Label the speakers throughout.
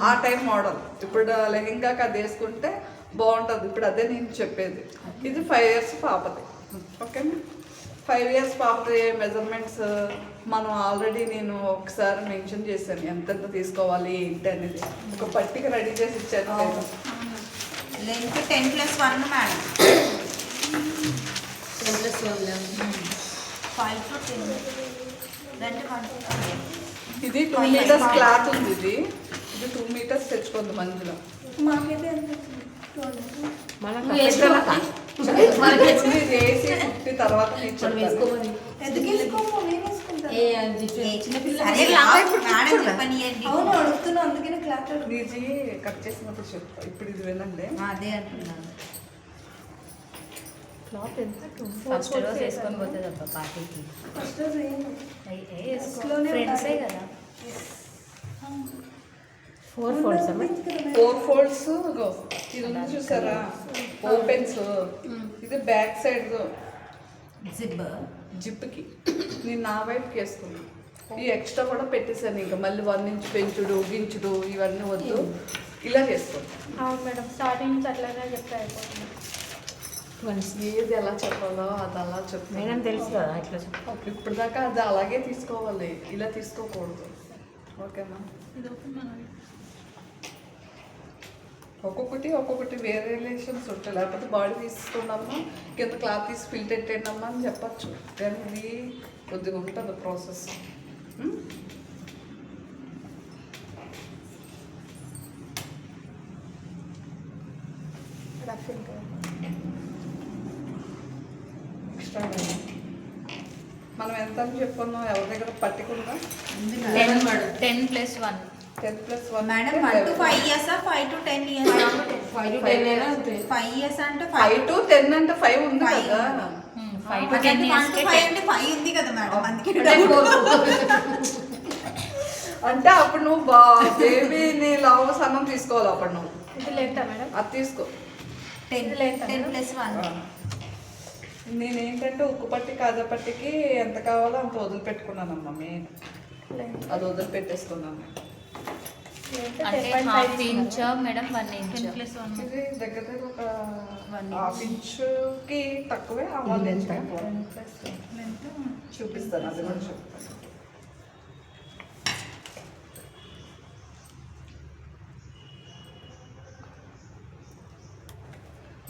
Speaker 1: ఆ time model. ఇప్పుడు లెహెంగాకి అది వేసుకుంటే బాగుంటుంది. ఇప్పుడు అదే నేను చెప్పేది. ఇది 5 years పాపది. ఓకేనా? 5 years పాపది మెజర్మెంట్స్ మనం ఆల్రెడీ నేను ఒకసారి మెన్షన్ చేశాను ఎంతెంత తీసుకోవాలి ఏంటి అనేది. ఒక పట్టిక రెడీ చేసి ఇచ్చాను.
Speaker 2: Length 10+1 madam.
Speaker 3: 10+1
Speaker 2: 5 to 10
Speaker 1: ఇది 2 meters క్లాత్ ఉంది. ఇది 2 meters తెచ్చుకుంది మంజులో. వేసి కుట్టి తర్వాత కట్ చేసినప్పుడు చెప్తా. ఇప్పుడు ఇది వినండి.
Speaker 2: అదే అంటున్నాను.
Speaker 3: క్లాత్ ఎంత ఫస్ట్ రోజు వేసుకొని పోతుంది అబ్బా పార్టీకి. ఫ్రెండ్సే కదా. 4 folds
Speaker 1: 4 folds. ఇది ఉంది చూసారా ఓపెన్స్. ఇది బ్యాక్ సైడ్ జిప్కి నేను నా వైపుకి వేసుకున్నాను. ఈ ఎక్స్ట్రా కూడా పెట్టేశాను. ఇంకా మళ్ళీ 1 inch పెంచుడు గించుడు ఇవన్నీ వద్దు, ఇలా చేసుకోండి.
Speaker 4: అవును మేడం, స్టార్టింగ్ నుంచి అట్లానే చెప్తే అయిపోతుంది.
Speaker 1: ఏది ఎలా చెప్పాలో అది అలా చెప్పు.
Speaker 3: మేడం తెలుసు కదా ఇట్లా చెప్పు.
Speaker 1: ఇప్పుడు దాకా అది అలాగే తీసుకోవాలి, ఇలా తీసుకోకూడదు. ఓకేనా? ఒక్కొక్కటి వేరియేషన్స్ ఉంటాయి. లేకపోతే బాడీ తీసుకున్నామా కింద క్లాత్ తీసి ఫిల్ట్ పెట్టేయమ్మా అని చెప్పచ్చు. కానీ ఇది కొద్దిగా ఉంటుంది ప్రాసెస్. ఎక్స్ట్రా మనం ఎంత అని చెప్పుకున్నాం? ఎవరి దగ్గర పట్టుకుందా?
Speaker 3: 10+1
Speaker 1: 10+1
Speaker 2: madam. 1 to 5 years 5 to 10 years?
Speaker 3: 5 to 10 అయినా
Speaker 2: 5 years అంటే
Speaker 1: 5 to 10 అంటే 5 ఉంది కదా.
Speaker 3: 5 to 10
Speaker 2: 1 to 5 అంటే 5 ఉంది కదా మేడం. అందుకే
Speaker 1: అంటే అప్పుడు నువ్వు బేబీని లావు సన్నం తీసుకోవాలి. అప్పుడు నువ్వు
Speaker 4: ఇది లెంతా మేడం?
Speaker 1: అది తీసుకో.
Speaker 2: 10+1.
Speaker 1: నేనేంటంటే ఉక్కు పట్టి కాజా పట్టికి ఎంత కావాలో అంత వదిలిపెట్టుకున్నానమ్మా. మెయిన్ అది వదిలిపెట్టేసుకున్నాను.
Speaker 3: అంటే 1/2 inch మేడం, 1 inch.
Speaker 1: ఇది దగ్గర దగ్గర ఒక 1/2 inchకి తక్కువే. 1 inch చూపిస్తాను, అది కూడా చెప్తాను.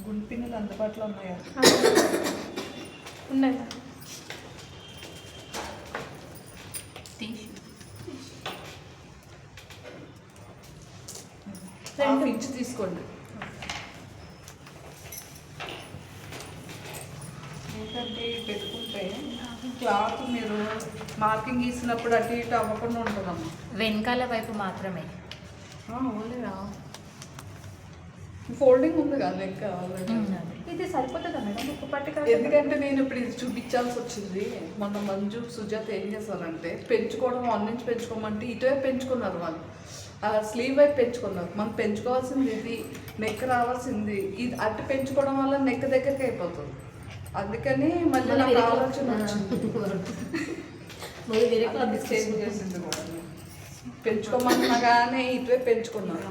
Speaker 1: గుంపిన్నులు అందుబాటులో ఉన్నాయా?
Speaker 4: ఉన్నాయి.
Speaker 1: 1/2 inch తీసుకోండి. ఏంటంటే పెట్టుకుంటే క్లాత్ మీరు మార్కింగ్ గీసినప్పుడు అటు ఇటు అవ్వకుండా ఉంటుందమ్మా.
Speaker 3: వెనకాల వైపు మాత్రమే.
Speaker 1: ఓన్లీనా? ఫోల్డింగ్ ఉంది కదా లెక్క ఆల్రెడీ.
Speaker 4: ఇది సరిపోతుందా మేడం ఉక్కు పట్టి?
Speaker 1: ఎందుకంటే నేను ఇప్పుడు ఇది చూపించాల్సి వచ్చింది. మొన్న మంజు సుజాత ఏం చేశారంటే పెంచుకోవడం 1 inch పెంచుకోమంటే ఇటువైపు పెంచుకున్నారు వాళ్ళు. స్లీవ్ వైపు పెంచుకున్నారు. మనం పెంచుకోవాల్సింది ఇది, నెక్ రావాల్సింది ఇది. అటు పెంచుకోవడం వల్ల నెక్ దగ్గరికి అయిపోతుంది. అందుకని మళ్ళీ నాకు ఆలోచన వచ్చింది. చేంజ్ చేసింది కూడా. పెంచుకోమన్నా కానీ ఇటువైపు పెంచుకున్నారు.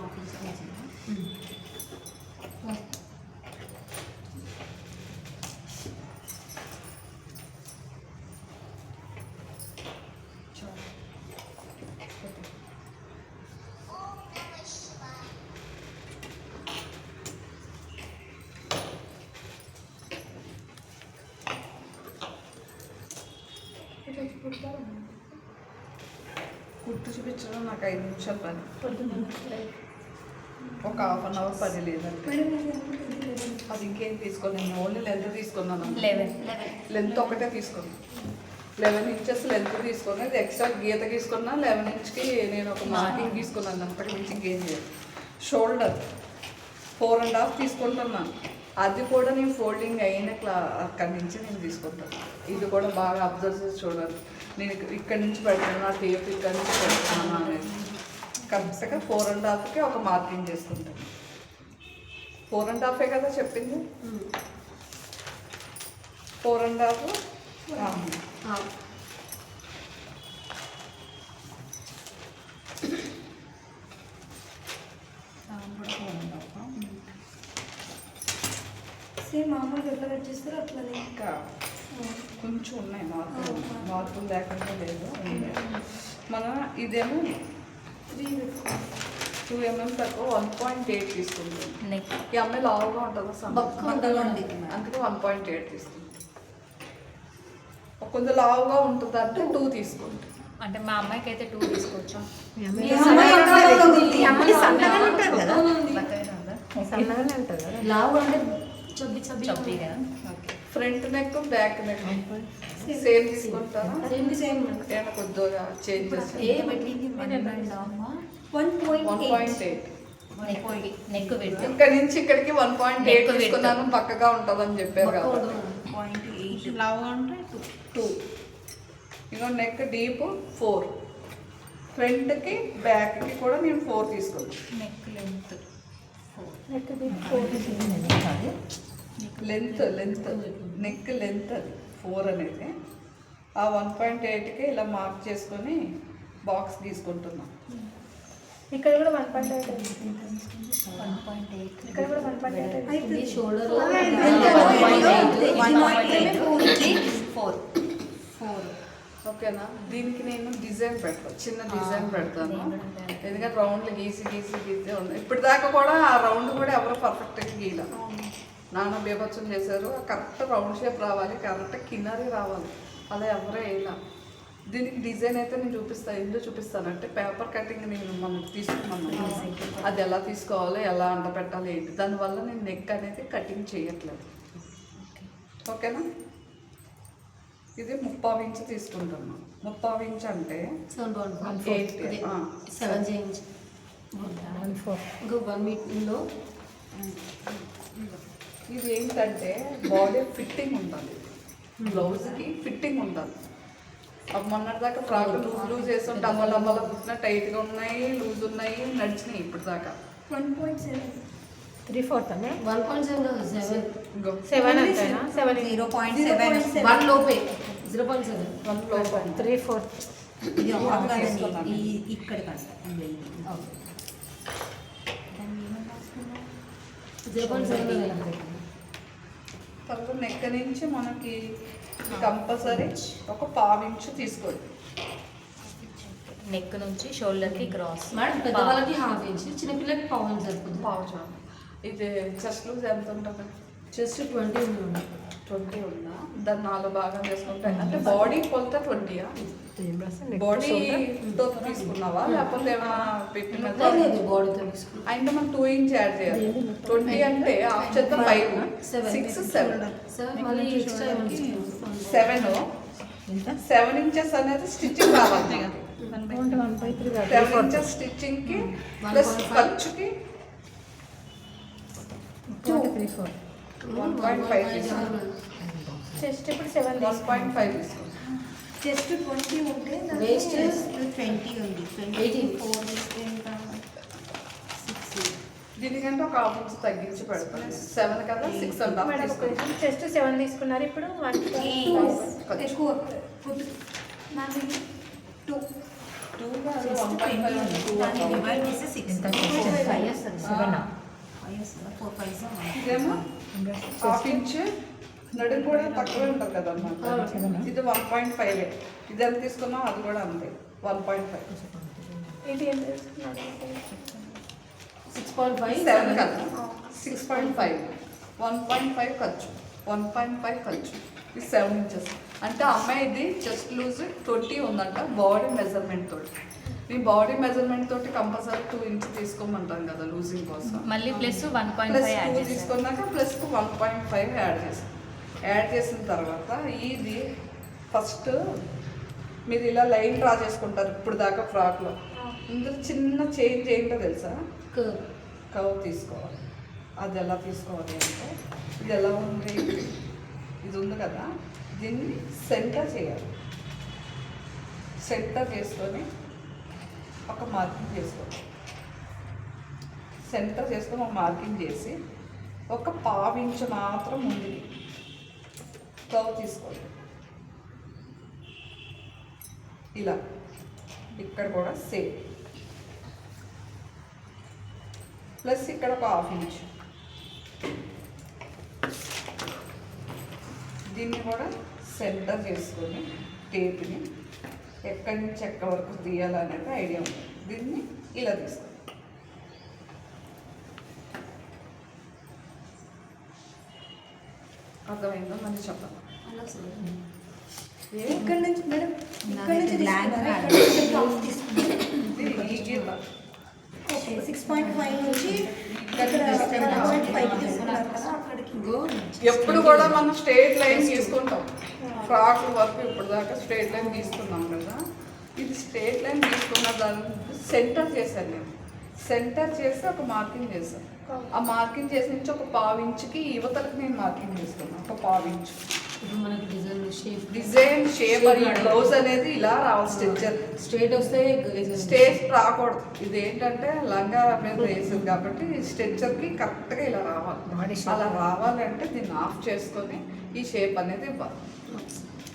Speaker 1: కుట్టు చూపించడం నాకు 5 నిమిషాలు పని. ఒక 1/2 hour పని లేదంటే అది ఇంకేం తీసుకోలేను. ఓన్లీ లెంత్ తీసుకున్నాను.
Speaker 3: 11
Speaker 1: లెంత్ ఒకటే తీసుకున్నాను. 11 inches లెంత్ తీసుకున్నాను. ఇది ఎక్స్ట్రా గీత తీసుకున్నా. 11 inchకి నేను ఒక మార్కింగ్ తీసుకున్నాను. అంతకు మించి ఇంకేం చేయదు. షోల్డర్ 4.5 తీసుకుంటున్నాను. అది కూడా నేను ఫోల్డింగ్ అయిన అక్కడి నుంచి నేను తీసుకుంటాను. ఇది కూడా బాగా అబ్జర్వ్ చేసి చూడాలి. నేను ఇక్కడి నుంచి పెడుతున్నా, టేప్ ఇక్కడి నుంచి పెడుతున్నాను అనేది. కరెక్ట్గా 4.5కి ఒక మార్కింగ్ చేసుకుంటాను. 4.5 కదా చెప్పింది. 4.5
Speaker 5: సేమ్ మామూలుగా ఎట్లా కట్ చేస్తారో అట్లనే.
Speaker 1: ఇంకా కొంచెం ఉన్నాయి మార్పులు, మార్పులు లేకుండా లేదు. మనం ఇదేమో 2 mm తక్కువ 1.8 తీసుకుంటుంది.
Speaker 3: నెక్
Speaker 1: ఈ అమ్మాయి లావుగా ఉంటుంది అసలు,
Speaker 2: బక్కగా ఉంది.
Speaker 1: అందుకే 1.8 తీసుకుంటుంది. కొంచెం లావుగా ఉంటుంది అంటే 2 తీసుకుంటుంది.
Speaker 3: అంటే మా అమ్మాయికి అయితే 2 తీసుకోవచ్చు.
Speaker 2: సన్నగా ఉంటారు కదా.
Speaker 4: సన్నగానే ఉంటుంది కదా.
Speaker 2: లావు అంటే చబ్బి చబ్బి
Speaker 3: చప్పి కదా.
Speaker 1: Okay, front neck back neck same తీసుకుంటారా?
Speaker 5: సేమ్
Speaker 1: ఏమైనా కొద్దిగా చేంజ్
Speaker 2: ఏ పెట్టింది
Speaker 1: 1.8.
Speaker 3: నెక్ పెట్టు.
Speaker 1: ఇక్కడ నుంచి ఇక్కడికి 1.8
Speaker 3: నెక్ width.
Speaker 1: తీసుకున్నాను, పక్కగా ఉంటుందని చెప్పారు కాబట్టి
Speaker 2: 0.8 లావుగా ఉంటే
Speaker 1: 2. ఇగో నెక్ డీప్ 4, ఫ్రంట్కి బ్యాక్కి కూడా నేను 4 తీసుకున్నాను.
Speaker 3: Neck length
Speaker 4: neck deep 4.
Speaker 1: Length neck length అది 4 అనేది. ఆ 1.8కి ఇలా మార్క్ చేసుకొని బాక్స్ తీసుకుంటున్నాం.
Speaker 4: ఇక్కడ కూడా 1.8.
Speaker 3: 1.8.
Speaker 4: ఇక్కడ కూడా 1.8.
Speaker 2: షోల్డర్ 4.
Speaker 1: ఓకేనా? దీనికి నేను డిజైన్ పెడతాను, చిన్న డిజైన్ పెడతాను. ఎందుకంటే రౌండ్లు గీసి ఉంది. ఇప్పటిదాకా కూడా ఆ రౌండ్ కూడా ఎవరు పర్ఫెక్ట్గా గీయలే. నాన్న బీభత్సం చేశారు. కరెక్ట్ రౌండ్ షేప్ రావాలి, కరెక్ట్ కిన్నరీ రావాలి, అలా ఎవరే వేయాల. దీనికి డిజైన్ అయితే నేను చూపిస్తాను. ఎందుకు చూపిస్తానంటే పేపర్ కటింగ్ నేను మనం తీసుకున్నాను, అది ఎలా తీసుకోవాలి, ఎలా అంట పెట్టాలి ఏంటి, దానివల్ల నేను నెక్ అనేది కటింగ్ చేయట్లేదు. ఓకేనా? ఇది 3/4 ఇంచ్ తీసుకుంటున్నాను. 3/4 ఇంచ్ అంటే
Speaker 2: 7 ఇంచ్ 1 మీటర్లో.
Speaker 1: ఇది ఏంటంటే బాడీ ఫిట్టింగ్ ఉండాలి, బ్లౌజ్కి ఫిట్టింగ్ ఉండాలి. మొన్నటిదాకా ఫ్రాక్ లూజ్ వేస్తుంటే అమ్మల పుట్టిన టైట్గా ఉన్నాయి, లూజ్ ఉన్నాయి, నడిచినాయి. ఇప్పుడు దాకా
Speaker 5: 1.7.
Speaker 4: 3/4 అన్న.
Speaker 2: 1.7
Speaker 1: ఇంకో
Speaker 4: 7 అంతేనా? 7
Speaker 2: 0.7 1 లోపే 0.7
Speaker 1: 1 లోపల
Speaker 4: 3/4.
Speaker 2: ఇది
Speaker 1: తీసుకున్నాను.
Speaker 2: ఇక్కడ కంట 0.7
Speaker 1: తర్వాత నెక్ నుంచి మనకి కంపల్సరీ ఒక 1/4 ఇంచు తీసుకోండి.
Speaker 3: నెక్ నుంచి షోల్డర్కి క్రాస్.
Speaker 2: మేడం పెద్దవాళ్ళకి 1/2 ఇంచ్, చిన్నపిల్లలకి 1/4 ఇంచ్ సరిపోతుంది.
Speaker 1: పావు చాలు. ఇది చెస్ట్ లూజ్ ఎంత ఉంటుంది?
Speaker 2: జస్ట్ 20 ఉంది.
Speaker 1: 20 ఉందా? దాన్ని 4 భాగం చేసుకుంటే అంటే బాడీ కొలత 20యా? బాడీతో తీసుకున్నావా లేకపోతే ఏమైనా పెట్టిన
Speaker 2: బాడీతో తీసుకున్నాం.
Speaker 1: అంటే మనం 2 ఇంచ్ యాడ్ చేయాలి. 20 అంటే హాఫ్ చేత 5, 6, 7.
Speaker 2: మళ్ళీ ఎక్స్ట్రా
Speaker 1: 7 ఇంచెస్ అనేది స్టిచ్చింగ్ రావాలి. 7 ఇంచెస్ స్టిచ్చింగ్కి ప్లస్ ఖర్చుకి 1.5 తీసుకోండి.
Speaker 4: చెస్ట్ ఇప్పుడు 7
Speaker 1: 1.5 తీసుకోండి.
Speaker 5: జస్ట్ 20 ఉంటే
Speaker 2: వేస్ట్
Speaker 5: 20 ఉంది.
Speaker 2: 18
Speaker 1: దీనికంటే ఒక హాఫ్ ఇంచ్ తగ్గించి పెడతాను. 7 కదా 6.5
Speaker 4: మేడం ఒక
Speaker 1: తీసుకోండి.
Speaker 4: నిమిషం. చెస్ట్ 7 తీసుకున్నారు, ఇప్పుడు 1.5.
Speaker 5: ఎక్కువ ఫుడ్ నాది 2
Speaker 1: కాదు, 1.5
Speaker 2: డివైడ్ చేస్తే 6
Speaker 1: ఇదేమో హాఫ్ ఇంచ్ నడుము కూడా తక్కువే ఉంటుంది కదా అన్నమాట. ఇది 1.5. ఇది ఎంత తీసుకున్నాం అది కూడా అంతే 1.5.
Speaker 4: ఇది ఏం తీసుకున్నారు?
Speaker 2: 6.5
Speaker 1: 7 కదా 6.5. 1.5 ఖర్చు, 1.5 ఖర్చు. ఇది 7 ఇంచెస్ అంటే అమ్మాయి ఇది చెస్ట్ లూజ్ 20 ఉందంట బాడీ మెజర్మెంట్ తోటి. మీ బాడీ మెజర్మెంట్ తోటి కంపల్సరీ 2 ఇంచ్ తీసుకోమంటాం కదా లూజింగ్ కోసం.
Speaker 3: మళ్ళీ ప్లస్
Speaker 1: ప్లస్
Speaker 3: 1.5 యాడ్
Speaker 1: 2
Speaker 3: చేస్తాం.
Speaker 1: తీసుకున్నాక ప్లస్ 1.5 యాడ్ చేసిన తర్వాత ఇది ఫస్ట్ మీరు ఇలా లైన్ డ్రా చేసుకుంటారు ఇప్పుడు దాకా ఫ్రాక్లో. ఇందులో చిన్న చేంజ్ ఏంటో తెలుసా? కర్వ్ తీసుకోవాలి. అది ఎలా తీసుకోవాలి అంటే ఇది ఎలా ఉంది, ఇది ఉంది కదా, దీన్ని సెంటర్ చేయాలి. సెంటర్ చేసుకొని ఒక మార్కింగ్ చేసుకోవాలి. సెంటర్ చేసుకొని ఒక మార్కింగ్ చేసి ఒక 1/2 ఇంచ్ మాత్రం ముందుకి కర్వ్ తీసుకోండి. ఇలా ఇక్కడ కూడా సేమ్ ప్లస్ ఇక్కడ ఒక 1/2 ఇంచ్ దీన్ని కూడా సెంటర్ చేసుకొని టేప్ని ఎక్కడి నుంచి ఎక్కడి వరకు తీయాలనేది ఐడియా ఉంది. దీన్ని ఇలా తీసుకో. అర్థమైందో మళ్ళీ చెప్పాలి.
Speaker 5: ఇక్కడ నుంచి మేడం ఇక్కడ నుంచి
Speaker 2: బ్లాంక్
Speaker 5: తీసుకున్నారా? ఇక్కడ నుంచి టాప్ తీసుకున్నారా?
Speaker 1: ఇది ఈ గీత
Speaker 5: ఓకే 6.5 నుంచి
Speaker 1: ఇక్కడ
Speaker 5: ఇక్కడ
Speaker 1: తీసుకెళ్ళి
Speaker 5: 1.5 తీసుకున్నారు కదా అక్కడికి.
Speaker 1: ఎప్పుడు కూడా మనం స్ట్రేట్ లైన్ తీసుకుంటాం. ఫ్రాక్ వరకు ఇప్పుడు దాకా స్ట్రేట్ లైన్ తీసుకున్నాం కదా. ఇది స్ట్రేట్ లైన్ తీసుకున్న దాన్ని సెంటర్ చేశాను నేను. సెంటర్ చేసి ఒక మార్కింగ్ చేశాను. ఆ మార్కింగ్ చేసి నుంచి ఒక పావించుకి యువతలకు నేను మార్కింగ్ చేసుకున్నాను. ఒక పావించు
Speaker 2: ఇప్పుడు మనకి
Speaker 1: డిజైన్ షేప్ అని బ్లౌజ్ అనేది ఇలా రావాలి. స్టిచ్చర్
Speaker 2: స్ట్రేట్ వస్తే
Speaker 1: స్టేజ్ రాకూడదు. ఇది ఏంటంటే లంగా మీద వేసింది కాబట్టి స్టిచ్చర్కి కరెక్ట్గా ఇలా రావాలి. అలా రావాలంటే దీన్ని ఆఫ్ చేసుకొని ఈ షేప్ అనేది ఇవ్వాలి.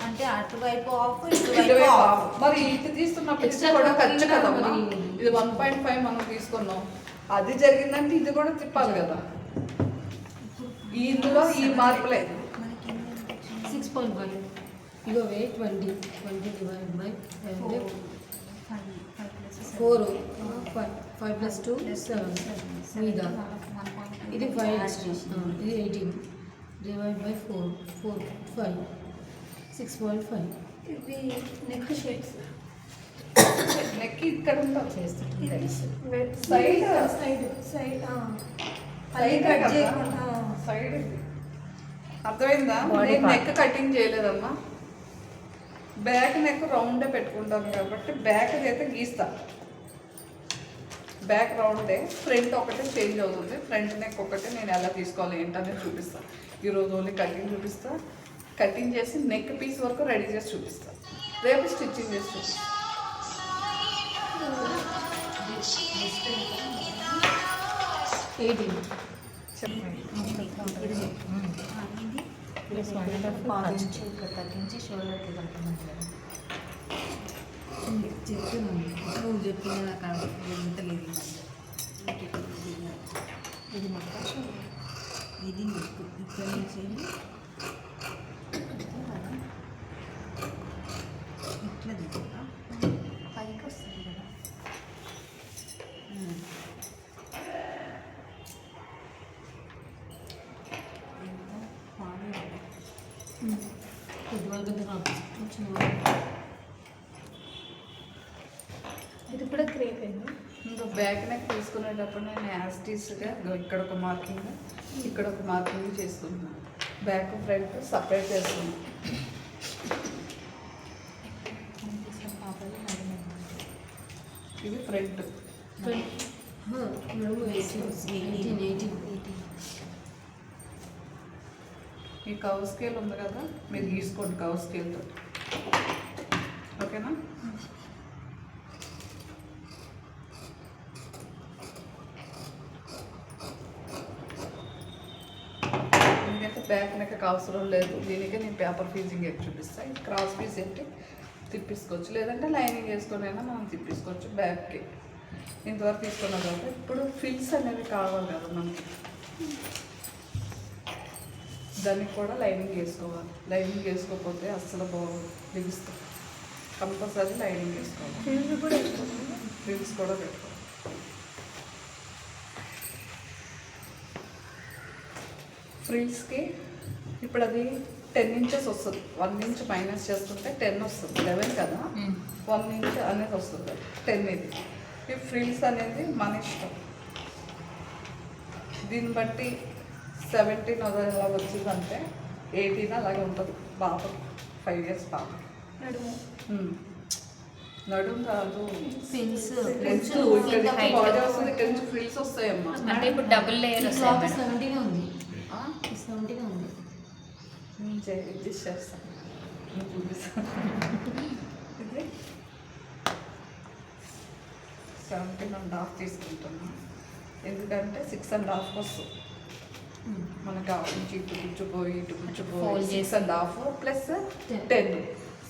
Speaker 3: అంటే అటువైపు ఆఫ్
Speaker 1: ఇటువైపు ఆఫ్. మరి ఇటు తీస్తున్నప్పుడు ఇది కూడా ఖర్చు కదమ్మా. ఇది 1.5 మనం తీసుకున్నాం. అది జరిగిందంటే ఇది కూడా తిప్పాలి కదా. ఇందులో ఈ మార్పులే
Speaker 2: 6.5 ఇగో వెయిట్ 20 డివైడ్ బై 4 5 ప్లస్ 2 7 మీద ఇది 5 ఎక్స్ట్రా ఇది 18 డివైడ్ బై 4 5 6.5
Speaker 5: ఇవి నెక్ షేప్స్
Speaker 1: నెక్ ఇక్కడ ఉండాలి.
Speaker 2: చేస్తుంది
Speaker 1: side
Speaker 5: side side
Speaker 1: side
Speaker 5: cut
Speaker 1: కదా.
Speaker 5: చేయకుండా
Speaker 1: సైడ్ ఇది. అర్థమైందా?
Speaker 2: Body
Speaker 1: నేను
Speaker 2: part.
Speaker 1: నెక్ కటింగ్ చేయలేదమ్మా. బ్యాక్ నెక్ రౌండే పెట్టుకుంటాను కాబట్టి బ్యాక్ అయితే గీస్తా. బ్యాక్ రౌండే, ఫ్రంట్ ఒకటే చేంజ్ అవుతుంది. ఫ్రంట్ నెక్ ఒకటే నేను ఎలా తీసుకోవాలి ఏంటనేది చూపిస్తాను. ఈరోజు ఓన్లీ కటింగ్ చూపిస్తా. కటింగ్ చేసి నెక్ పీస్ వరకు రెడీ చేసి చూపిస్తా. రేపు స్టిచ్చింగ్ చేసి చూపిస్తా.
Speaker 2: 18
Speaker 1: చెప్పండి.
Speaker 3: ప్లస్ 1.5 ఇక్కడ తగ్గించి షోల్డర్కి కలుపుతున్నాను కదా.
Speaker 2: చెప్తున్నాను నువ్వు చెప్పిన నాకు ఎంత లేదు
Speaker 3: ఇది మొత్తం
Speaker 2: ఇది నీకు ఇక్కడ నుంచి ఇట్లా దిగుతా
Speaker 3: పైకి వస్తుంది కదా.
Speaker 4: ఇది కూడా క్రేప్ అయింది.
Speaker 1: ఇంకా బ్యాక్ నెక్ తీసుకునేటప్పుడు నేను యాస్టీస్గా ఇక్కడ ఒక మార్కింగ్ ఇక్కడ ఒక మార్కింగ్ చేసుకుంటున్నాను. బ్యాక్ ఫ్రంట్ సపరేట్ చేస్తున్నాను. ఇది ఫ్రంట్.
Speaker 2: నడుము 18
Speaker 1: ఈ కవ్ స్కేల్ ఉంది కదా, మీరు గీసుకోండి కవ్ స్కేల్తో. ఓకేనా? ఎందుకంటే బ్యాక్ నెక్ అవసరం లేదు. దీనికి నేను పేపర్ ఫీజింగ్ ఎక్కి చూపిస్తాను. ఇది క్రాస్ పీస్ ఎట్టి తిప్పించుకోవచ్చు, లేదంటే లైనింగ్ వేసుకొని అయినా మనం తిప్పించుకోవచ్చు బ్యాక్కి. ఇంతవరకు తీసుకున్నాం కాబట్టి ఇప్పుడు ఫిల్స్ అనేవి కావాలి కదా మనకి. దానికి కూడా లైనింగ్ వేసుకోవాలి. లైనింగ్ వేసుకోకపోతే అస్సలు బిగిస్తాం. కంపల్సరీ లైనింగ్ వేసుకోవాలి.
Speaker 4: ఫీల్స్ కూడా వేసుకోవాలి.
Speaker 1: ఫిల్స్ కూడా పెట్టుకోవాలి. ఫ్రిల్స్కి ఇప్పుడు అది 10 ఇంచెస్ వస్తుంది. 1 ఇంచ్ మైనస్ చేసుకుంటే 10 వస్తుంది. 11 కదా, 1 ఇంచ్ అనేది వస్తుంది. 10 ఇది. ఈ ఫ్రిల్స్ అనేది మన ఇష్టం. దీన్ని బట్టి 17 అలా వచ్చిందంటే 18 అలాగే ఉంటుంది. పాప 5 ఇయర్స్ పాప. నడుము కాదు,
Speaker 3: పిన్స్
Speaker 1: లెన్స్ ఇక్కడ నుంచి బాడీ వస్తుంది, ఇక్కడ నుంచి ఫ్రిల్స్ వస్తాయమ్మా.
Speaker 3: అంటే ఇప్పుడు డబుల్ లేయర్ వస్తాయి.
Speaker 2: 17 ఉంది 17 ఉంది
Speaker 1: అడ్జస్ట్ చేస్తాను. చూపిస్తాను. ఇది 17.5 తీసుకుంటున్నాను. ఎందుకంటే 6.5 వస్తుంది. మనకు నుంచి ఇటు కూర్చోపోయి
Speaker 3: Fold
Speaker 1: 6.5 ప్లస్ 10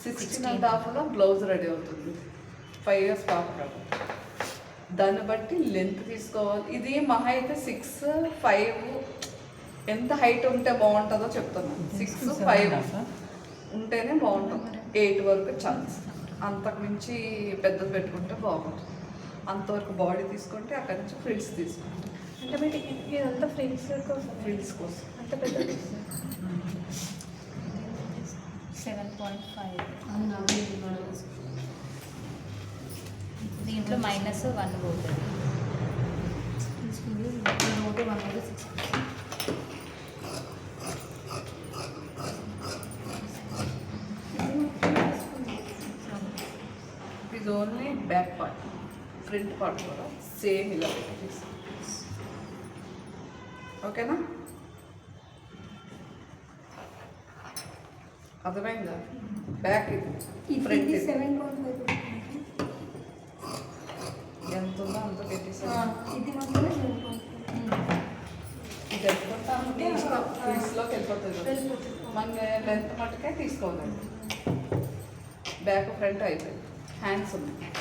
Speaker 1: 16.5లో బ్లౌజ్ రెడీ అవుతుంది. 5 ఇయర్స్ పాప కదా, దాన్ని బట్టి లెంత్ తీసుకోవాలి. ఇది మహా అయితే 6, 5 ఎంత హైట్ ఉంటే బాగుంటుందో చెప్తున్నాను. 6, 5 ఉంటేనే బాగుంటుంది. 8 వరకు ఛాన్స్. అంతకు మించి పెద్దది పెట్టుకుంటే బాగుంటుంది. అంతవరకు బాడీ తీసుకుంటే అక్కడి నుంచి ఫ్రిల్స్ తీసుకుంటాం.
Speaker 4: అంటే మీరు ఇదంతా ఫ్రిల్స్ కోసం
Speaker 1: ఫ్రిల్స్ కోసం
Speaker 4: అంత పెద్దది
Speaker 3: 7.5.
Speaker 2: అది నాకు ఇది మేడం.
Speaker 3: దీంట్లో -1 పోతుంది.
Speaker 2: తీసుకుంది 1 ఒకటి 6.
Speaker 1: ఇది only back part. Front part కూడా సేమ్ ఇలా పెట్టి ఓకేనా? అర్థమైందా? బ్యాక్ ఇది ఫ్రంట్
Speaker 5: ఇది
Speaker 1: ఇది
Speaker 5: 7.5
Speaker 1: ఎంత ఉందో అంత పెట్టేసా.
Speaker 5: ఇది మాత్రమే 7.5
Speaker 1: ఇది ఎంత అంటే ఫ్రిల్స్లోకి వెళ్ళిపోతుంది కదా. మన లెంత్ మట్టుకే తీసుకోవాలి. బ్యాక్ ఫ్రంట్ అయిపోయింది. హ్యాండ్స్ ఉన్నాయి.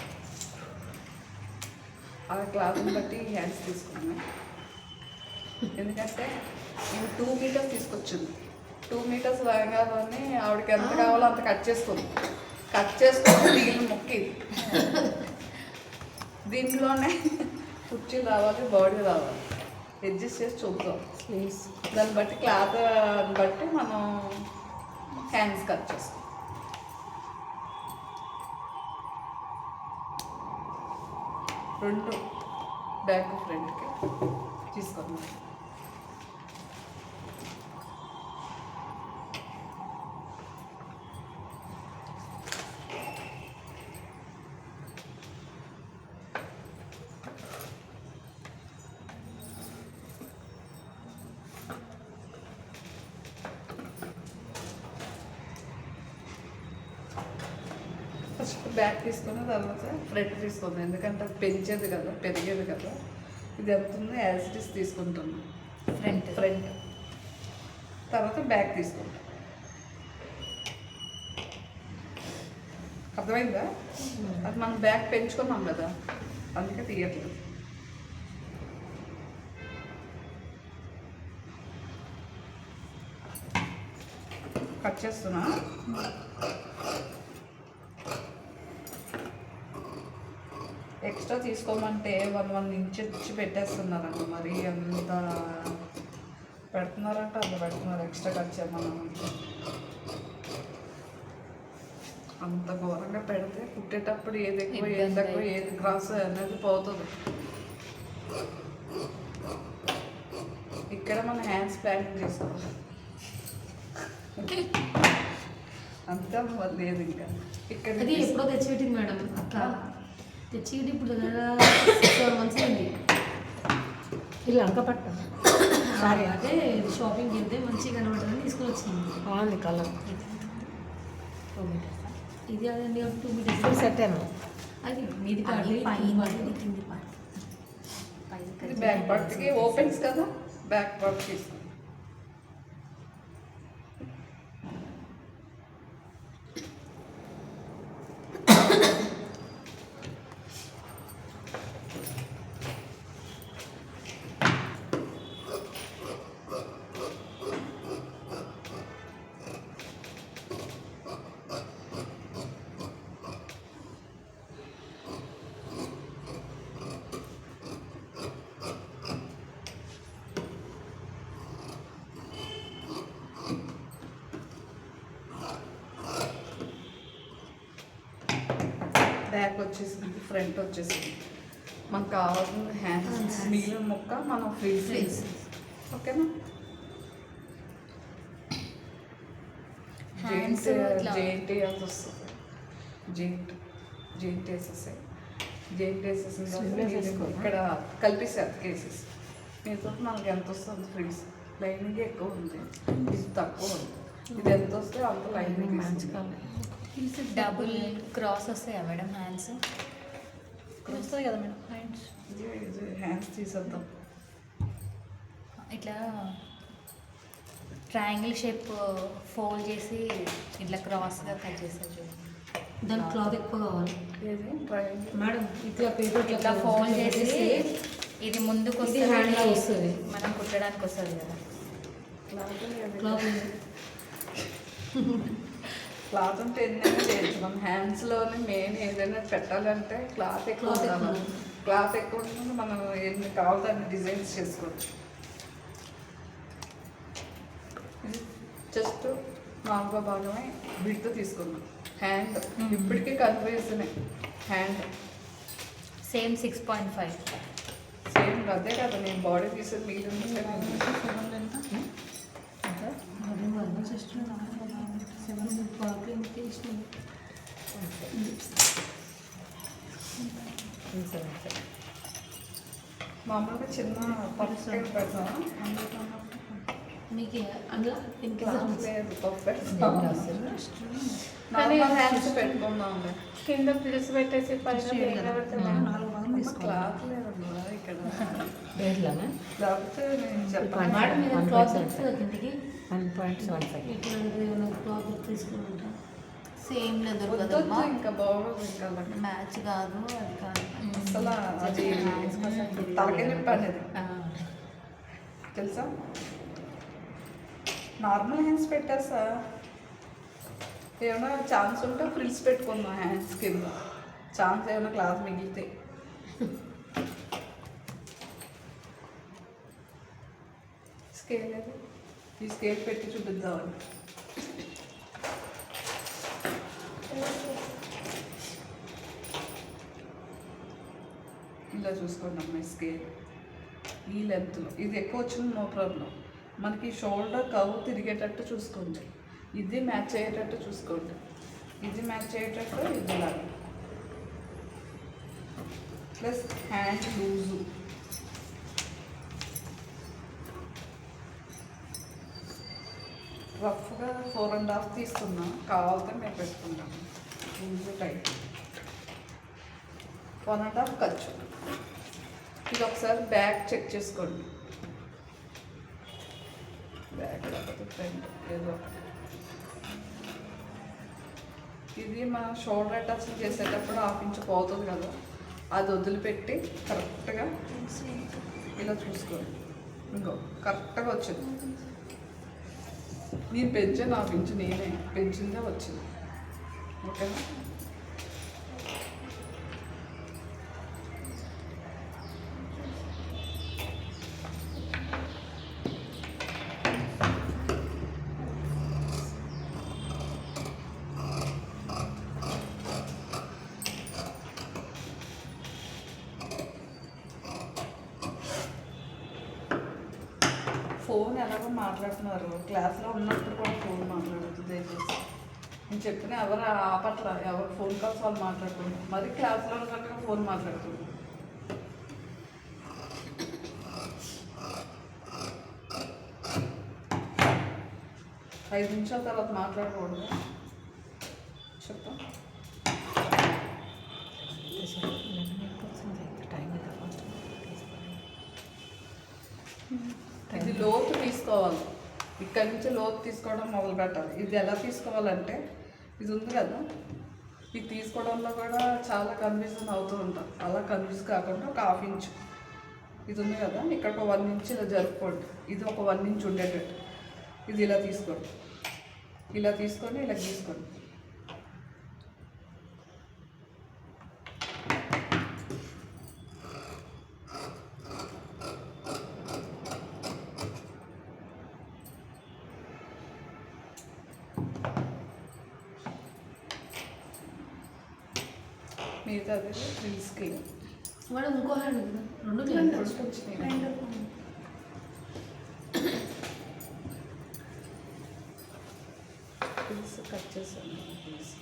Speaker 1: ఆ క్లాత్ని బట్టి హ్యాండ్స్ తీసుకున్నాను. ఎందుకంటే నేను 2 మీటర్స్ తీసుకొచ్చింది. 2 మీటర్స్ లెహంగాలోనే ఆవిడకి ఎంత కావాలో అంత కట్ చేసుకుంది. కట్ చేసుకొని మిగిలిన మొక్కి దీంట్లోనే కుర్చీ రావాలి, బాడీ రావాలి. అడ్జస్ట్ చేసి చూద్దాం. దాన్ని బట్టి క్లాత్ బట్టి మనం హ్యాండ్స్ కట్ చేస్తాం. రెండు బ్యాక్ ఫ్రంట్కి తీసుకున్నాం. ఫస్ట్ బ్యాక్ తీసుకున్న తర్వాత ఫ్రంట్ తీసుకుంది. ఎందుకంటే అది పెంచేది కదా, పెరిగేది కదా. ఇది ఎంత ఉందో యాజ్ ఇట్ ఇస్ తీసుకుంటున్నాం. ఫ్రంట్ తర్వాత బ్యాక్ తీసుకుంటాం. అర్థమైందా? అది మనం బ్యాక్ పెంచుకున్నాం కదా, అందుకే తీయట్లేదు. కట్ చేస్తున్నా. ఎక్స్ట్రా తీసుకోమంటే 1 ఇంచ్ ఇచ్చి పెట్టేస్తున్నారంట. మరి అంత పెడుతున్నారంట, అంత పెడుతున్నారు. ఎక్స్ట్రా కట్ చేయమన్నాం. అంత ఘోరంగా పెడితే కుట్టేటప్పుడు ఏది ఎక్కువ ఏది తక్కువ ఏది క్రాస్ అనేది పోతుంది. ఇక్కడ మన హ్యాండ్స్ ప్లానింగ్ చేసుకోవాలి. అంతా లేదు ఇంకా ఇక్కడ
Speaker 2: అది ఎప్పుడో తెచ్చిపెట్టింది మేడం. అక్క తెచ్చిపెట్టి ఇప్పుడు 6 months అయింది.
Speaker 6: ఇలా అంక పట్ట
Speaker 2: సరే అదే షాపింగ్ వెళ్తే మంచిగా కనబడుతుందని తీసుకొని వచ్చింది.
Speaker 6: బాగుంది కలర్.
Speaker 2: 2 meters. ఇది అదండి 2 meters.
Speaker 6: సెట్ ఏమో
Speaker 2: అది మీది పార్టీ
Speaker 3: కింది పార్ట్.
Speaker 1: ఇది బ్యాక్ పార్ట్కి ఓపెన్స్ కదా, బ్యాక్ పార్ట్ తీసుకుంటాం. బ్యాక్ వచ్చేసింది, ఫ్రంట్ వచ్చేసింది. మనకు కావాల్సిన హ్యాండ్స్ మిగిలిన ముక్క మనం ఫ్రీజ్. ఓకేనా?
Speaker 3: Hands
Speaker 1: జెయింట్ వేయాల్సి వస్తుంది. జెయింట్ వేసేసాయి. జెయింట్ వేసేసిన తర్వాత ఇక్కడ కలిపేసారు కేసెస్. మీతో మనకి ఎంత వస్తుంది ఫ్రీజ్. లైనింగ్ ఎక్కువ ఉంది, ఇది తక్కువ ఉంది. ఇది ఎంత వస్తే అంత లైనింగ్
Speaker 3: డబుల్ క్రాస్ వస్తాయా మేడం హ్యాండ్స్?
Speaker 4: వస్తుంది కదా మేడం హ్యాండ్స్.
Speaker 1: ఇది హ్యాండ్స్ తీసేద్దాం.
Speaker 3: ఇట్లా ట్రయాంగిల్ షేప్ ఫోల్డ్ చేసి ఇట్లా క్రాస్గా కట్ చేస్తారు చూడండి.
Speaker 2: దానికి క్లాత్ ఎక్కువ కావాలి
Speaker 1: ఏది ట్రయాంగిల్
Speaker 2: మేడం. ఇట్లా పేపర్
Speaker 3: ఇట్లా ఫోల్డ్ చేసి ఇది ముందుకు
Speaker 2: ఇది
Speaker 3: వస్తుంది,
Speaker 2: హ్యాండ్లో వస్తుంది.
Speaker 3: మనం కుట్టడానికి వస్తుంది కదా.
Speaker 2: క్లాత్
Speaker 1: క్లాత్ ఉంటే ఎన్నైనా చేయొచ్చు మనం హ్యాండ్స్లోనే మెయిన్ ఏదైనా పెట్టాలంటే క్లాత్ ఎక్కువ
Speaker 2: Cloth ఎక్కువ
Speaker 1: ఉండాలి. క్లాత్ ఎక్కువ ఉంటే మనం ఎన్ని కావాలో అన్ని డిజైన్స్ చేసుకోవచ్చు. ఇది జస్ట్ నాలుగో భాగమే బిడ్తో తీసుకున్నాం. హ్యాండ్ ఇప్పటికీ కన్ఫ్యూజనే. Hand
Speaker 3: same 6.5.
Speaker 1: సేమ్ అదే కదా నేను బాడీ తీసేది మిగిలింది. మామూలుగా చిన్న పర్ఫెక్ట్ పెడతాం.
Speaker 2: మీకు అందులో
Speaker 1: క్లాత్ లేదు పర్ఫెక్ట్.
Speaker 4: కానీ
Speaker 1: నార్మల్ హ్యాండ్స్ పెట్టుకుందాం.
Speaker 4: కింద ప్లేస్ పెట్టేసి పైన ప్లేన్ పెడుతున్నా.
Speaker 1: క్లాత్ లేదమ్మా ఇక్కడ.
Speaker 6: పేర్లోనే
Speaker 1: లేకపోతే నేను చెప్పాను.
Speaker 2: మేడం మీద క్లాత్ వస్తుంది కిందికి
Speaker 6: 1.75.
Speaker 2: ఇట్లాంటిది ఏమైనా క్లాత్ తీసుకుంటా
Speaker 3: సేమ్ లెదర్
Speaker 1: వద్దొద్దు
Speaker 3: కదమ్మా,
Speaker 1: ఇంకా బాగోదు ఇంకా అలాగే.
Speaker 3: మ్యాచ్ కాదు అది కాదు.
Speaker 1: అసలు అది తలకే నొప్పి అనేది తెలుసా. నార్మల్ హ్యాండ్స్ పెట్టేసా ఏమైనా ఛాన్స్ ఉంటే ఫ్రిల్స్ పెట్టుకుందాం హ్యాండ్స్ కింద. ఛాన్స్ ఏమైనా క్లాత్ మిగిలితే స్కేల్ లేదు. ఈ స్కేల్ పెట్టి చూపిద్దామని. ఇలా చూసుకోండి అమ్మాయి స్కేల్ ఈ లెంత్లో. ఇది ఎక్కువ వచ్చింది నో ప్రాబ్లం. మనకి షోల్డర్ కర్వ్ తిరిగేటట్టు చూసుకోండి. ఇది మ్యాచ్ అయ్యేటట్టు చూసుకోండి. ఇది మ్యాచ్ అయ్యేటట్టు ఇది లాగా. Plus hand loose. రఫ్గా 4.5 తీసుకున్నాం. కావాలంటే మేము పెట్టుకుంటాము. లూజు టైట్ 1.5 ఖర్చు. ఇది ఒకసారి బ్యాక్ చెక్ చేసుకోండి. బ్యాక్ లేకపోతే ఫ్రంట్ ఏదో ఒకటి. ఇది మన షోల్డర్ అటాచ్మెంట్ చేసేటప్పుడు 1/2 ఇంచ్ పోతుంది కదా, అది వదిలిపెట్టి కరెక్ట్గా ఇలా చూసుకోండి. ఇంకో కరెక్ట్గా వచ్చింది. నేను పెంచాను 1/2 ఇంచ్, నేనే పెంచిందే వచ్చింది. ఓకేనా. ఫోన్ ఎలాగో మాట్లాడుతున్నారు. క్లాస్లో ఉన్నప్పుడు కూడా ఫోన్ మాట్లాడద్దు దయచేసి. నేను చెప్పిన ఎవరు ఆపట్ల, ఎవరు ఫోన్ కాల్స్ వాళ్ళు మాట్లాడుతున్నారు. మరి క్లాస్లో ఉన్నట్టుగా ఫోన్ మాట్లాడుతున్నారు. ఐదు నిమిషాల తర్వాత మాట్లాడకూడదు. చెప్పు. ఇది లోతు తీసుకోవాలి. ఇక్కడి నుంచి లోతు తీసుకోవడం మొదలు పెట్టాలి. ఇది ఎలా తీసుకోవాలంటే ఇది ఉంది కదా, ఇది తీసుకోవడంలో కూడా చాలా కన్ఫ్యూజన్ అవుతూ ఉంటాం. అలా కన్ఫ్యూజ్ కాకుండా ఒక 1/2 ఇంచ్ ఇది ఉంది కదా, ఇక్కడ ఒక 1 ఇంచ్ ఇలా జరుపుకోండి. ఇది ఒక 1 ఇంచ్ ఉండేటట్టు ఇది ఇలా తీసుకోండి. ఇలా తీసుకొని ఇలా గీసుకోండి. మిగతా ఫ్రీస్కి
Speaker 2: మేడం ఇంకో హ్యాండ్ రెండు
Speaker 1: వచ్చినాయి. ఫ్రీస్ కట్ చేశాను. ఫ్రీస్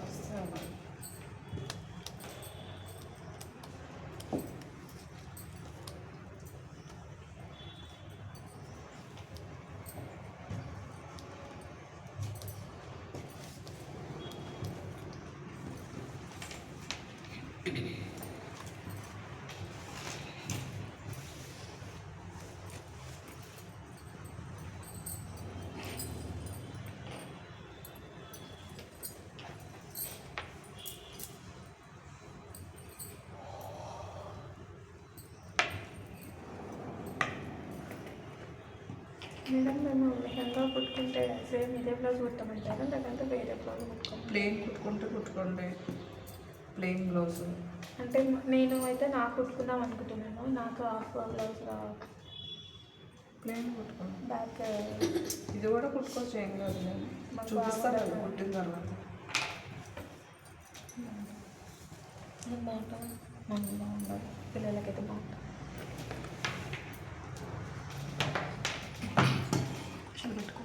Speaker 1: వస్తే అలా.
Speaker 4: మేడం మేము లెహంగా కుట్టుకుంటే సేమ్ ఇదే బ్లౌజ్ కుట్టమంటారా లేదంటే వేరే బ్లౌజ్ కుట్టుకోండి?
Speaker 1: ప్లెయిన్ కుట్టుకోండి, ప్లెయిన్ బ్లౌజ్.
Speaker 4: అంటే నేను అయితే నాకు కుట్టుకుందాం అనుకుంటున్నాను. నాకు హాఫ్ బ్లౌజ్
Speaker 1: ప్లెయిన్ కుట్టుకోండి.
Speaker 4: బ్యాక్
Speaker 1: ఇది కూడా కుట్టుకోవచ్చు, ఏం కాదు. నేను చూపిస్తాను కదా కుట్టిన తర్వాత.
Speaker 4: బాగుంటుంది, మమ్మీ బాగుంటుంది, పిల్లలకైతే బాగుంటుంది.
Speaker 2: చూపెట్టుకో.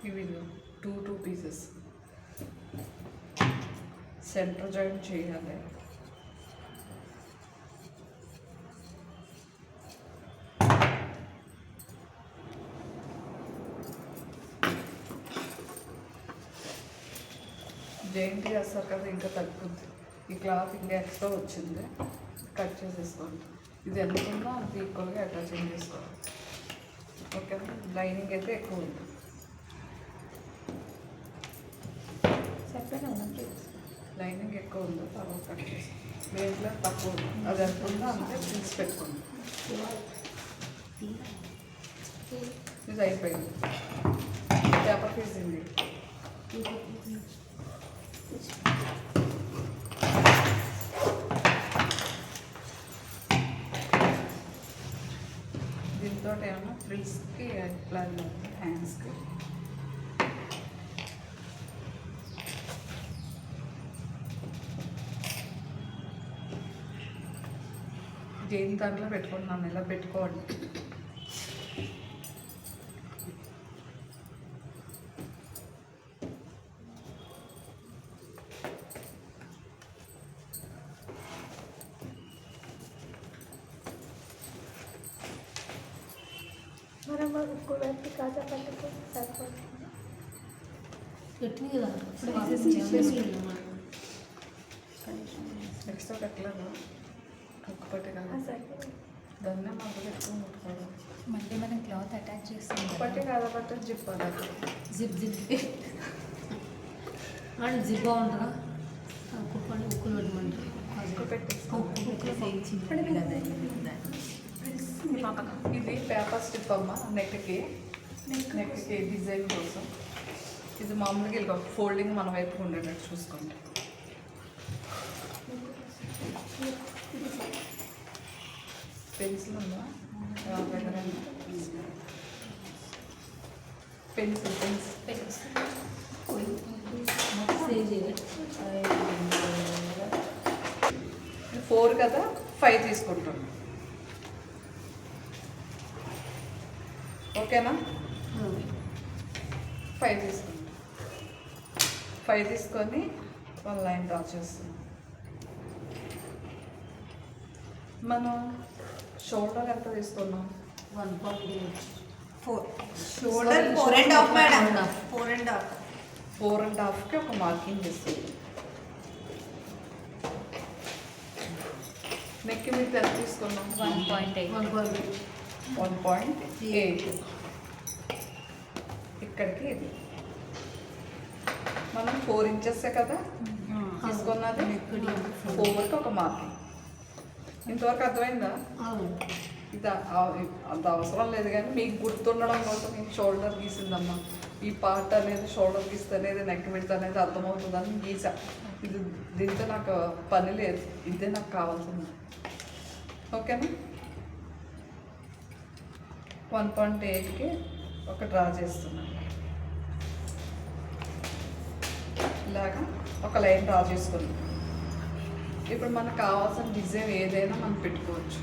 Speaker 1: ఇవి టూ పీసెస్ సెంటర్ జాయింట్ చేయాలి. జాయింట్ చేస్తారు కదా, ఇంకా తగ్గుద్ది. ఈ క్లాత్ ఇంకా ఎక్స్ట్రా వచ్చింది, కట్ చేసేసుకోండి. ఇది ఎంత ఉందో అంత ఈక్వల్గా అటాచింగ్ చేసుకోవాలి. ఓకే, లైనింగ్ అయితే ఎక్కువ ఉంది.
Speaker 4: చెప్పాను కదా,
Speaker 1: లైనింగ్ ఎక్కువ ఉందో తర్వాత కట్ చేసి దేంట్లో తక్కువ ఉంది, అది ఎంత ఉందో అంతే తీసి పెట్టుకోండి. ఇది అయిపోయింది. పేపర్ పీస్ ఇది. దీంతో ఏమన్నా ఫ్రిల్స్కి ప్లాన్ హ్యాండ్స్కి దేని దాంట్లో పెట్టుకుంటున్నాను, ఇలా పెట్టుకోండి.
Speaker 4: మనం ఉక్కు పెట్టి కాజా పట్టుకు సరిపోతుంది.
Speaker 2: పెట్టింది కదా
Speaker 1: ఎక్స్ట్రా పెట్టలేదు, ఒక్క పట్టి కాదు,
Speaker 4: సరిపోతుంది.
Speaker 1: దాన్నే మాకు పెట్టుకుని ముట్టుకోవడం.
Speaker 3: మళ్ళీ మనం క్లాత్ అటాచ్ చేస్తాం
Speaker 1: పట్టి కాదు, పట్టి జిప్పాలి.
Speaker 2: జిప్ అండ్ జిప్ బాగుంటుందా? కుప్పండి ఉక్కులు పెట్టమంటారు.
Speaker 1: ఉక్కు పెట్టేసుకో. ఇది పేపర్ స్టిప్ అమ్మ, నెక్కి డిజైన్ కోసం. ఇది మామూలుగా ఇలా ఫోల్డింగ్ మన వైపు ఉండేటట్టు చూసుకోండి. పెన్సిల్ ఉందా? పెన్సిల్
Speaker 2: సేవ్ చేయాలి.
Speaker 1: 4 కదా, 5 తీసుకుంటాం. ఓకేనా? 5 తీసుకుంటాం. 5 తీసుకొని 1 లైన్ డ్రా చేస్తాం. మనం షోల్డర్ ఎంత తీసుకున్నాం?
Speaker 3: 4 షోల్డర్ 4.5 మేడం. 4.5
Speaker 1: 4.5కి ఒక మార్కింగ్ చేస్తుంది. నెక్ మీద ఎంత తీసుకున్నాం?
Speaker 3: 1.8
Speaker 1: 1.8. ఇక్కడికి ఇది మనం 4 ఇంచెస్ కదా తీసుకున్నది. 4కి ఒక మార్కింగ్. ఇంతవరకు అర్థమైందా? ఇది అంత అవసరం లేదు, కానీ మీకు గుర్తుండడం కోసం నేను షోల్డర్ గీసిందమ్మా. ఈ పార్ట్ అనేది షోల్డర్ గీస్తే అనేది నెక్ విడ్త్ అనేది అర్థమవుతుందని గీసా. ఇది దీంతో నాకు పని లేదు, ఇదే నాకు కావాల్సింది. ఓకేనా? 1.8కి ఒక డ్రా చేస్తున్నాను. ఇలాగా ఒక లైన్ డ్రా చేసుకున్నాం. ఇప్పుడు మనకు కావాల్సిన డిజైన్ ఏదైనా మనం పెట్టుకోవచ్చు.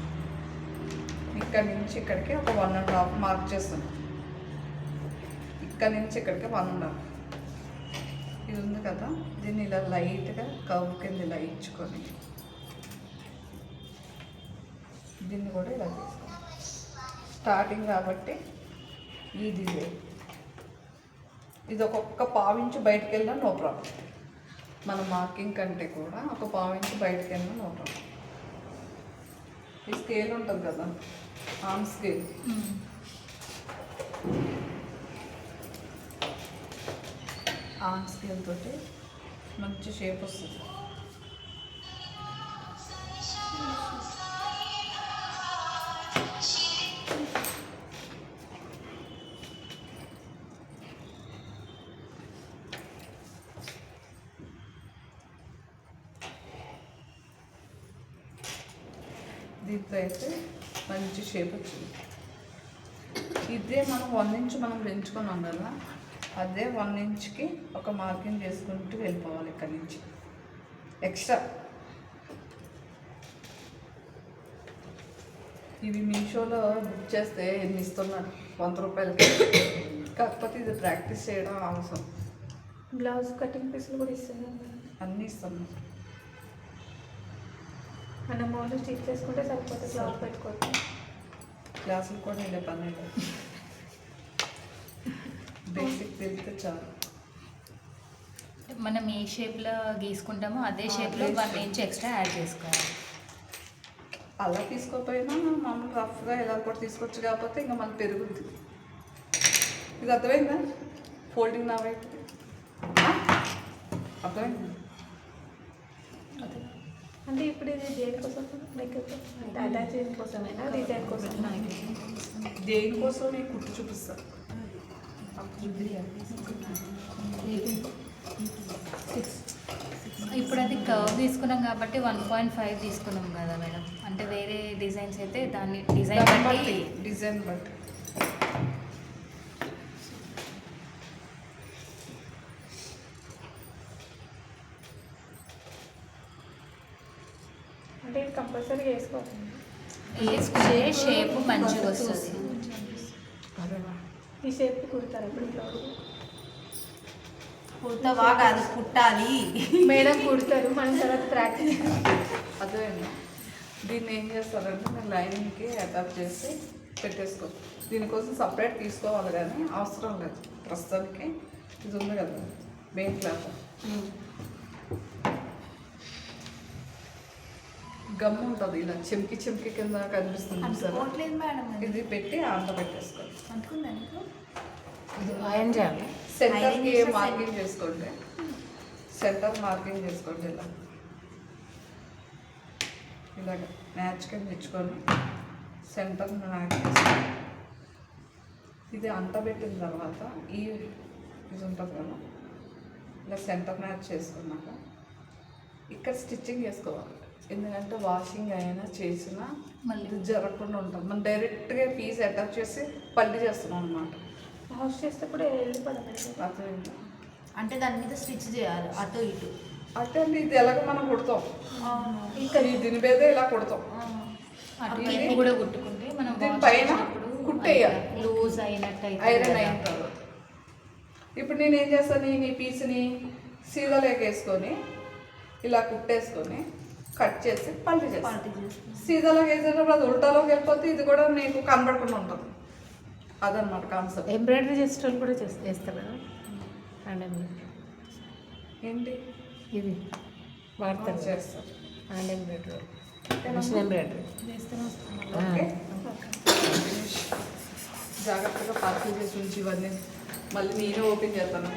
Speaker 1: ఇక్కడ నుంచి ఇక్కడికి ఒక 1.5 మార్క్ చేస్తున్నాం. ఇక్కడ నుంచి ఇక్కడికి 1.5. ఇది ఉంది కదా, దీన్ని ఇలా లైట్గా కర్వ్ కింద ఇలా ఇచ్చుకొని దీన్ని కూడా ఇలా చేసుకోవాలి. స్టార్టింగ్ కాబట్టి ఈ డిజైన్ ఇది ఒక్కొక్క పావించి బయటకు వెళ్ళినా నో ప్రాబ్లం. మన మార్కింగ్ కంటే కూడా ఒక పావించి బయటకు వెళ్ళినా నో ప్రాబ్లం. ఈ స్కేల్ ఉంటుంది కదా, ఆర్మ్ స్కేల్, ఆర్మ్ స్కేల్ తోటి మంచి షేప్ వస్తుంది. దీంతో అయితే మంచి షేప్ వచ్చింది. ఇదే మనం 1 ఇంచ్ మనం పెంచుకున్నాం కదా, అదే 1 ఇంచ్కి ఒక మార్కింగ్ చేసుకుంటూ వెళ్ళిపోవాలి ఇక్కడి నుంచి. ఎక్స్ట్రా ఇవి మీషోలో బుక్ చేస్తే ఎన్ని ఇస్తున్నాడు, 100 రూపాయలకి. కాకపోతే ఇది ప్రాక్టీస్ చేయడం అవసరం.
Speaker 4: బ్లౌజ్ కటింగ్ పీసులు కూడా ఇస్తున్నాం
Speaker 1: అన్నీ ఇస్తున్నాం.
Speaker 4: మనం ఓన్లీ స్టిచ్ చేసుకుంటే సరిపోతుంది, క్లాత్ పెట్టుకోవచ్చు.
Speaker 1: క్లాసులు కూడా వెళ్ళే పని లేదు, బేసిక్ తెలిస్తే చాలు.
Speaker 3: మనం ఏ షేప్లో గీసుకుంటామో అదే షేప్లో 1 ఇంచ్ ఎక్స్ట్రా యాడ్ చేసుకోవాలి.
Speaker 1: అలా తీసుకోకపోయినా మామూలు రఫ్గా ఇలా కూడా తీసుకోవచ్చు, కాకపోతే ఇంకా మనకు పెరుగుద్ది. ఇది అర్థమైందా? ఫోల్డింగ్ నా వైపు అర్థమైంది.
Speaker 4: అంటే ఇప్పుడు ఇది దేనికోసం మేకప్ అంటే అటాచ్ చేయడం కోసమేనా, డిజైన్ కోసం?
Speaker 1: దేనికోసం నేను కుట్టు చూపిస్తాను.
Speaker 3: ఇప్పుడు అది కర్వ్ తీసుకున్నాం కాబట్టి 1.5 తీసుకున్నాం కదా మేడం. అంటే వేరే డిజైన్స్ అయితే దాన్ని డిజైన్ బట్టి
Speaker 1: డిజైన్ బట్టి
Speaker 4: అంటే ఇది కంపల్సరీ వేసుకోవాలి.
Speaker 3: వేసుకుంటే షేప్ మంచిగా వస్తుంది.
Speaker 4: ఈ షేప్ కుడతారు ఇప్పుడు బ్లౌజ్.
Speaker 3: కుర్తావా కాదు, కుట్టాలి.
Speaker 4: మేడం కుడతారు, మనం తర్వాత ప్రాక్టీస్.
Speaker 1: అర్థమైందా? దీన్ని ఏం చేస్తారంటే నేను లైనింగ్కి అటాచ్ చేసి పెట్టేసుకో. దీనికోసం సపరేట్ తీసుకోవాలి కానీ అవసరం లేదు. ప్రస్తుతానికి ఇది ఉంది కదా మెయిన్ క్లాత్, గమ్ము ఉంటుంది ఇలా చెంకి చెంకి కింద కనిపిస్తుంది సార్.
Speaker 3: అనుకోవట్లేదు మేడం.
Speaker 1: ఇది పెట్టి ఆంట పెట్టేసుకోండి.
Speaker 3: అనుకుందా నీకు?
Speaker 6: ఐరన్ చేయాలి.
Speaker 1: సెంటర్కి మార్కింగ్ చేసుకోండి, సెంటర్ మార్కింగ్ చేసుకోండి. ఇలా ఇలాగ మ్యాచ్ కింద తెచ్చుకొని సెంటర్ మ్యాచ్ చేసుకోండి. ఇది అంట పెట్టిన తర్వాత ఇది ఉంటుంది కదా, ఇలా సెంటర్ మ్యాచ్ చేసుకున్నాక ఇక్కడ స్టిచ్చింగ్ చేసుకోవాలి. ఎందుకంటే వాషింగ్ అయినా చేసినా
Speaker 3: మళ్ళీ
Speaker 1: ఇది జరగకుండా ఉంటుంది. మనం డైరెక్ట్గా పీస్ అటాచ్ చేసి పల్లి చేస్తున్నాం అన్నమాట.
Speaker 4: వాష్ చేస్తే కూడా వెళ్ళిపోదాం.
Speaker 1: అర్థమైందా?
Speaker 3: అంటే దాని మీద స్టిచ్ చేయాలి అటు ఇటు.
Speaker 1: అంటే ఇది ఎలాగ మనం కుడతాం,
Speaker 4: ఇక్కడ
Speaker 1: దీని మీదే ఇలా కుడతాం.
Speaker 3: అటు
Speaker 1: ఇది
Speaker 3: ఇటు కూడా కుట్టుకుంటే మనం
Speaker 1: దీనిపైన కుట్టేయాలి.
Speaker 3: లూజ్ అయినట్టు
Speaker 1: ఐరన్ అయిన తర్వాత ఇప్పుడు నేను ఏం చేస్తాను, ఈ పీస్ని సీదాలోకి వేసుకొని ఇలా కుట్టేసుకొని కట్ చేసి పల్టీ చేస్తాను. సీదాలోకి వేసేటప్పుడు అది ఉల్టాలోకి వెళ్ళిపోతే ఇది కూడా నీకు కనబడకుండా ఉంటుంది. అదనమాట కాన్సెప్ట్.
Speaker 6: ఎంబ్రాయిడరీ చేసేటోళ్ళు కూడా చేస్తారు కదా, హ్యాండ్ ఎంబ్రాయిడరీ.
Speaker 1: ఏంటి
Speaker 6: ఇది వాడతారు,
Speaker 1: చేస్తారు.
Speaker 6: Hand embroidery, machine embroidery.
Speaker 1: Okay, జాగ్రత్తగా పార్కింగ్ చేసి ఉంచి ఇవన్నీ మళ్ళీ నేనే ఓపెన్ చేస్తాను.